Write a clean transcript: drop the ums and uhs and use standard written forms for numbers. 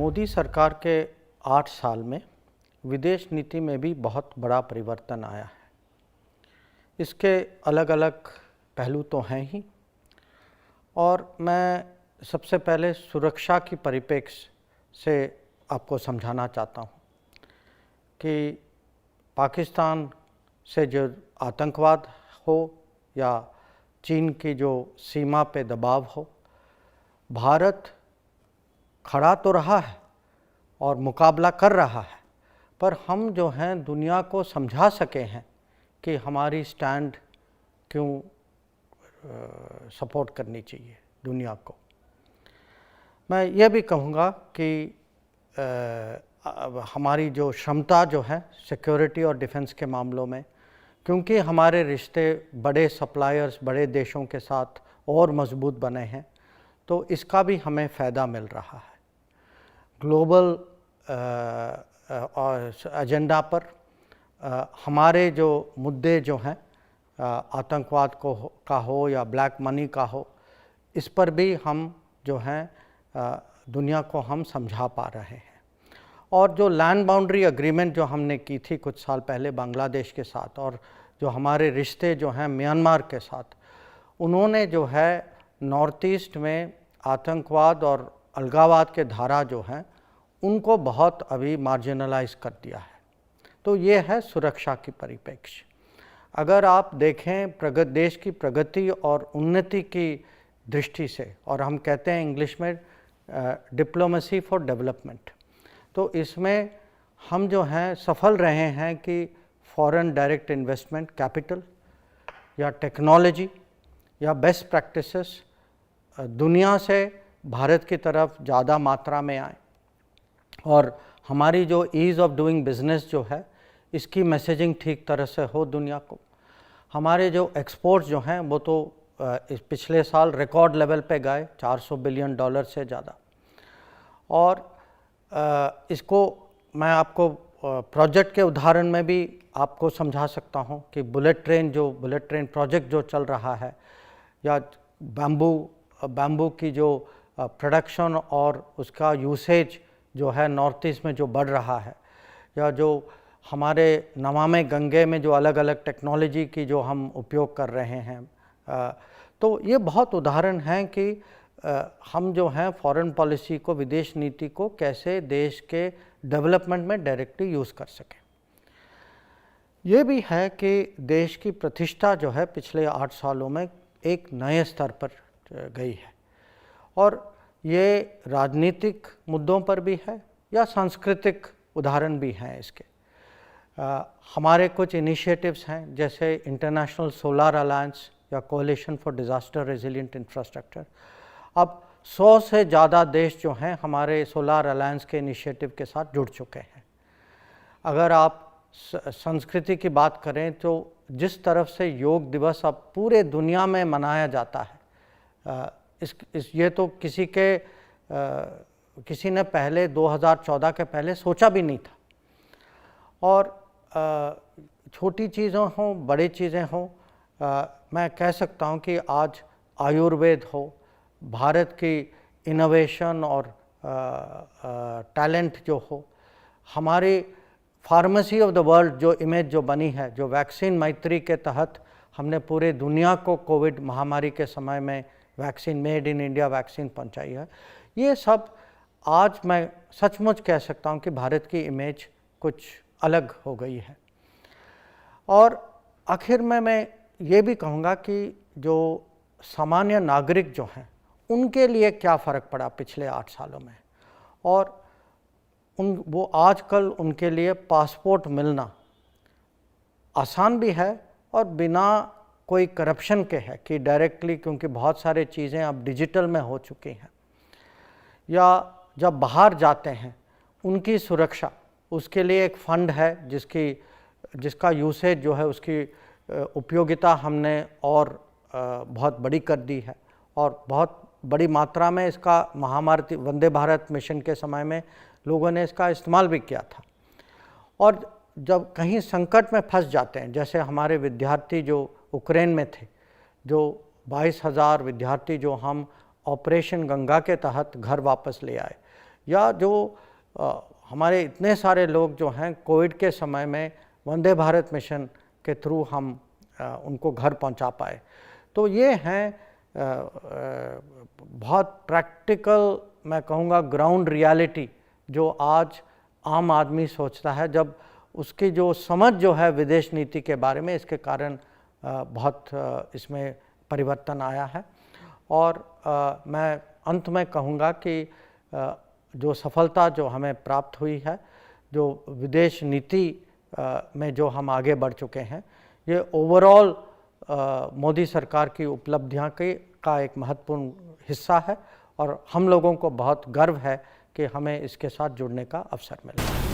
मोदी सरकार के 8 साल में विदेश नीति में भी बहुत बड़ा परिवर्तन आया है। इसके अलग अलग पहलू तो हैं ही, और मैं सबसे पहले सुरक्षा की परिप्रेक्ष्य से आपको समझाना चाहता हूँ कि पाकिस्तान से जो आतंकवाद हो या चीन की जो सीमा पे दबाव हो, भारत खड़ा तो रहा है और मुकाबला कर रहा है, पर हम जो हैं दुनिया को समझा सके हैं कि हमारी स्टैंड क्यों सपोर्ट करनी चाहिए दुनिया को। मैं ये भी कहूँगा कि हमारी जो क्षमता जो है सिक्योरिटी और डिफेंस के मामलों में, क्योंकि हमारे रिश्ते बड़े सप्लायर्स, बड़े देशों के साथ और मजबूत बने हैं, तो इसका भी हमें फ़ायदा मिल रहा है। ग्लोबल एजेंडा पर हमारे जो मुद्दे जो हैं आतंकवाद का हो या ब्लैक मनी का हो, इस पर भी हम जो हैं दुनिया को हम समझा पा रहे हैं। और जो लैंड बाउंड्री एग्रीमेंट जो हमने की थी कुछ साल पहले बांग्लादेश के साथ, और जो हमारे रिश्ते जो हैं म्यांमार के साथ, उन्होंने जो है नॉर्थ ईस्ट में आतंकवाद और अलगाववाद के धारा जो हैं उनको बहुत अभी मार्जिनलाइज कर दिया है। तो ये है सुरक्षा की परिप्रेक्ष्य। अगर आप देखें देश की प्रगति और उन्नति की दृष्टि से, और हम कहते हैं इंग्लिश में डिप्लोमेसी फॉर डेवलपमेंट, तो इसमें हम जो हैं सफल रहे हैं कि फॉरेन डायरेक्ट इन्वेस्टमेंट, कैपिटल या टेक्नोलॉजी या बेस्ट प्रैक्टिसेस दुनिया से भारत की तरफ ज़्यादा मात्रा में आए, और हमारी जो ईज़ ऑफ डूइंग बिजनेस जो है इसकी मैसेजिंग ठीक तरह से हो दुनिया को। हमारे जो एक्सपोर्ट्स जो हैं वो तो इस पिछले साल रिकॉर्ड लेवल पे गए, $400 बिलियन से ज़्यादा। और इसको मैं आपको प्रोजेक्ट के उदाहरण में भी आपको समझा सकता हूँ कि बुलेट ट्रेन प्रोजेक्ट जो चल रहा है, या बैम्बू की जो प्रोडक्शन और उसका यूसेज जो है नॉर्थ ईस्ट में जो बढ़ रहा है, या जो हमारे नमामि गंगे में जो अलग अलग टेक्नोलॉजी की जो हम उपयोग कर रहे हैं, तो ये बहुत उदाहरण हैं कि हम जो हैं फॉरेन पॉलिसी को, विदेश नीति को कैसे देश के डेवलपमेंट में डायरेक्टली यूज़ कर सकें। ये भी है कि देश की प्रतिष्ठा जो है पिछले 8 सालों में एक नए स्तर पर गई है, और ये राजनीतिक मुद्दों पर भी है या सांस्कृतिक उदाहरण भी हैं इसके। हमारे कुछ इनिशिएटिव्स हैं जैसे इंटरनेशनल सोलर अलायंस या coalition for disaster resilient infrastructure. अब 100 से ज़्यादा देश जो हैं हमारे सोलर अलायंस के इनिशिएटिव के साथ जुड़ चुके हैं। अगर आप संस्कृति की बात करें तो जिस तरफ से योग दिवस अब पूरे दुनिया में मनाया जाता है, ये तो किसी ने पहले 2014 के पहले सोचा भी नहीं था। और छोटी चीज़ें हों, बड़ी चीज़ें हों, मैं कह सकता हूँ कि आज आयुर्वेद हो, भारत की इनोवेशन और टैलेंट जो हो, हमारी फार्मेसी ऑफ द वर्ल्ड जो इमेज जो बनी है, जो वैक्सीन मैत्री के तहत हमने पूरे दुनिया को कोविड महामारी के समय में vaccine, made in India vaccine पहुंचाई है, ये सब आज मैं सचमुच कह सकता हूं कि भारत की इमेज कुछ अलग हो गई है। और आखिर में मैं ये भी कहूँगा कि जो सामान्य नागरिक जो हैं उनके लिए क्या फ़र्क पड़ा पिछले 8 सालों में, और वो आजकल उनके लिए पासपोर्ट मिलना आसान भी है और बिना कोई करप्शन के है कि डायरेक्टली, क्योंकि बहुत सारे चीज़ें अब डिजिटल में हो चुकी हैं, या जब बाहर जाते हैं उनकी सुरक्षा, उसके लिए एक फ़ंड है जिसका यूसेज जो है, उसकी उपयोगिता हमने और बहुत बड़ी कर दी है, और बहुत बड़ी मात्रा में इसका महामारी वंदे भारत मिशन के समय में लोगों ने इसका इस्तेमाल भी किया था। और जब कहीं संकट में फंस जाते हैं, जैसे हमारे विद्यार्थी जो यूक्रेन में थे, जो 22,000 विद्यार्थी जो हम ऑपरेशन गंगा के तहत घर वापस ले आए, या जो हमारे इतने सारे लोग जो हैं कोविड के समय में वंदे भारत मिशन के थ्रू हम उनको घर पहुंचा पाए। तो ये हैं बहुत प्रैक्टिकल, मैं कहूँगा ग्राउंड रियलिटी, जो आज आम आदमी सोचता है, जब उसकी जो समझ जो है विदेश नीति के बारे में, इसके कारण बहुत इसमें परिवर्तन आया है। और मैं अंत में कहूँगा कि जो सफलता जो हमें प्राप्त हुई है, जो विदेश नीति में जो हम आगे बढ़ चुके हैं, ये ओवरऑल मोदी सरकार की उपलब्धियां का एक महत्वपूर्ण हिस्सा है और हम लोगों को बहुत गर्व है कि हमें इसके साथ जुड़ने का अवसर मिला।